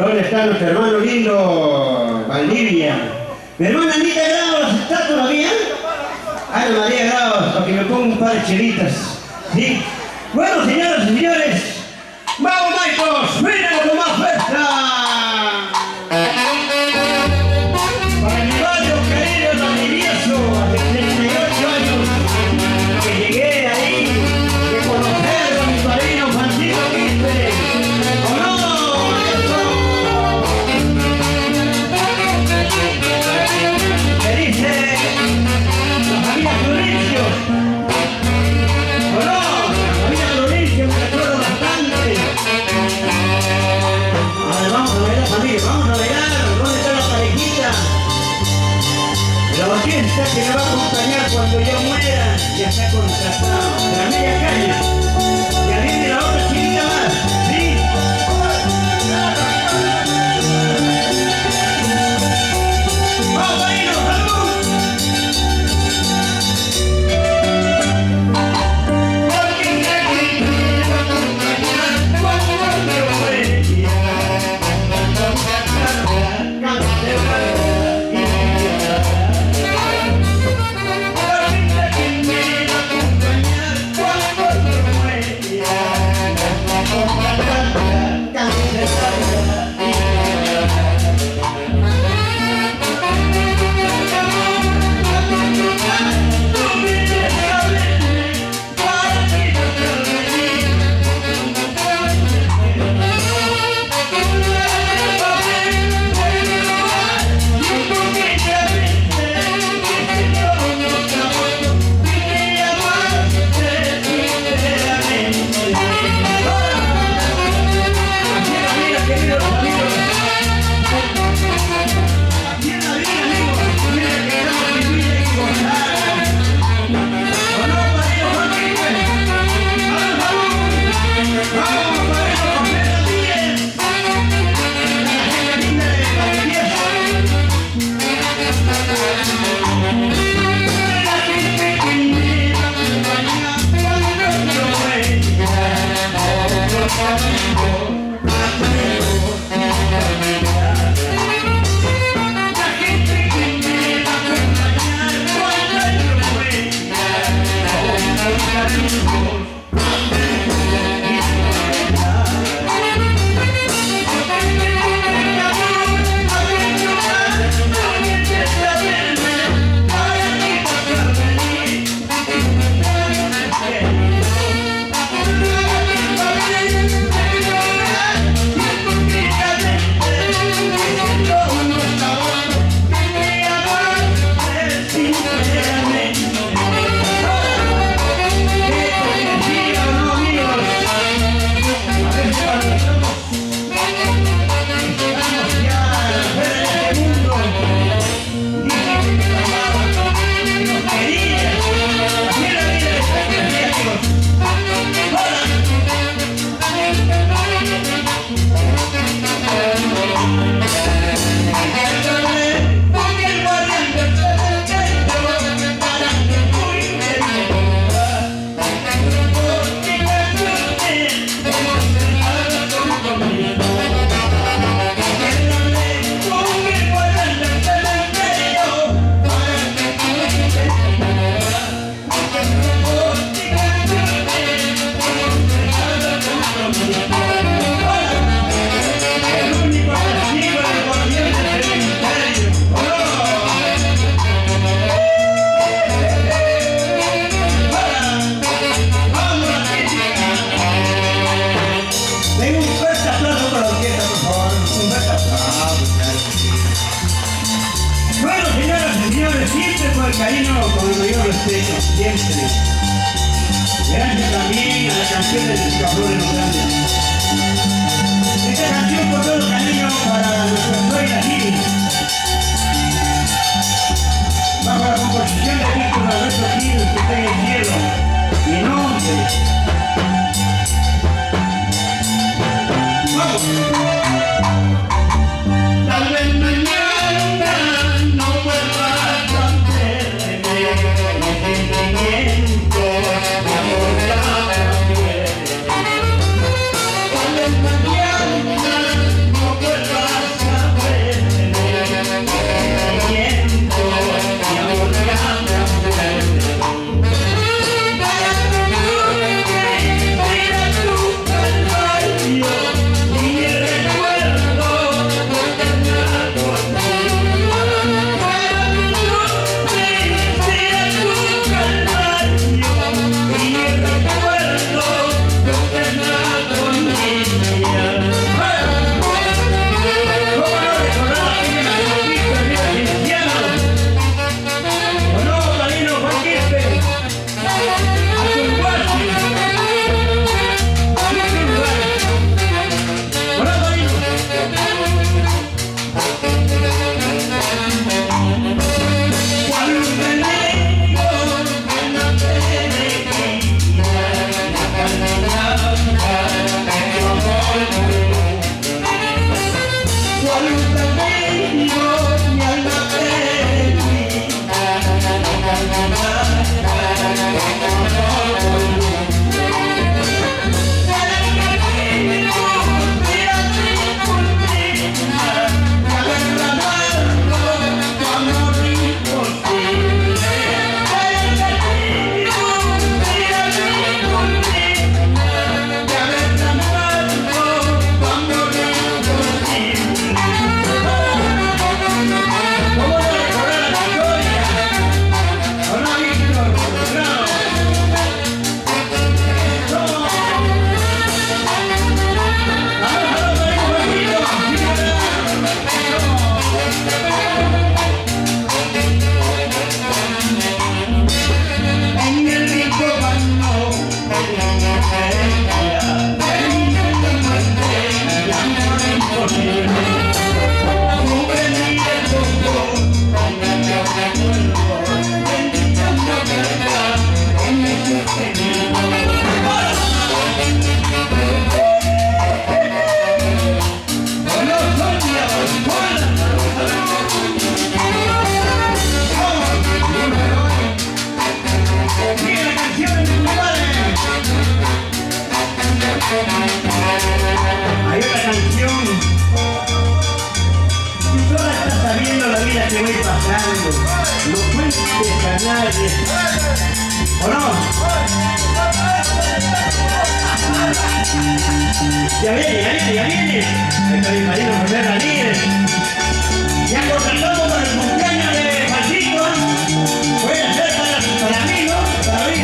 ¿Dónde está nuestro hermano lindo, Valdivia? Mi hermana Anita Grau, ¿está todavía? Ana María Grau, para que me ponga un par de chelitas. ¿Sí? Bueno, señoras y señores, ¡vamos, maestros! ¡Miren con más fuerza! Para mi barrio querido, maravilloso, hace 38 años que llegué ahí, de conocer a mi padrino Francisco Quispe. ¿O no, maestro? Me dice la familia Florencio. ¿O no? La familia Florencio me recuerdo bastante. A ver, vamos a bailar, familia, vamos a bailar. ¿Dónde está la parejita? La orquesta que me va a acompañar cuando yo muera ya está contratado de la media calle. Ya viene la otra chiquita más, ¿sí? ¡Vamos a irnos, salud! Porque sé que me va a acompañar cuando yo muera. Gracias también a la canción de Pescador de los Grandes. Esta canción con todo cariño para nuestra Zoila Gil. Bajo la composición de Víctor Alberto Gil, que está en el cielo. Mi nombre. ¡Vamos! Tal vez mañana no vuelva a concederme los sentimientos de amor tan fuerte. Hay otra canción. Tú sola estás sabiendo la vida que voy pasando. No cuentes a nadie. ¿O no? Ya viene, ya viene. Esto es marido José Ramírez. Ya contratamos por el cumpleaños de Francisco. Puede ser para mí, ¿no? Para mí.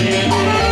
Yeah.